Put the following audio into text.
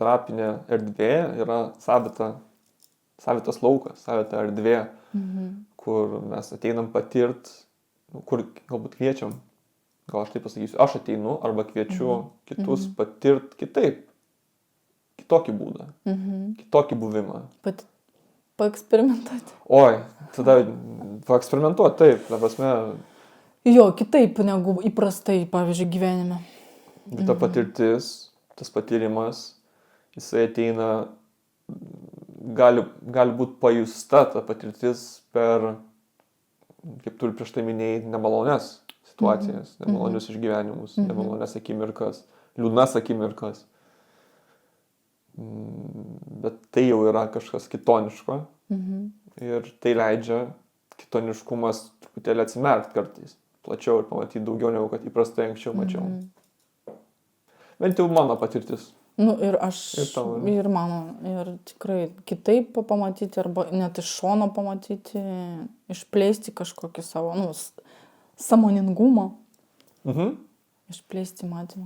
terapinė erdvė yra savitas laukas, savita erdvė, kur mes ateinam patirt, kur galbūt kviečiam, gal aš taip pasakysiu, aš ateinu arba kviečiu kitus patirt kitaip, kitokį būdą, kitokį buvimą. Paeksperimentuoti. Oi, tada paeksperimentuoti, taip, ta prasme, Jo, kitaip negu įprastai, pavyzdžiui, gyvenime. ir ta patirtis, tas patyrimas, jisai ateina, gali būti pajusta ta patirtis per, kaip tu ir prieš tai minėjai, nemalonias situacijas, nemalonius išgyvenimus, nemalonias akimirkas, liūdnas akimirkas. Bet tai jau yra kažkas kitoniško ir tai leidžia kitoniškumas truputėlį atsimerkti kartais, plačiau ir pamatyti daugiau negu kad įprastai anksčiau mačiau. Bent jau mano patirtis. Nu ir aš, Ir tavo, ir mano, ir tikrai kitaip pamatyti, arba net iš šono pamatyti, išplėsti kažkokį savo, sąmoningumą, išplėsti matymą.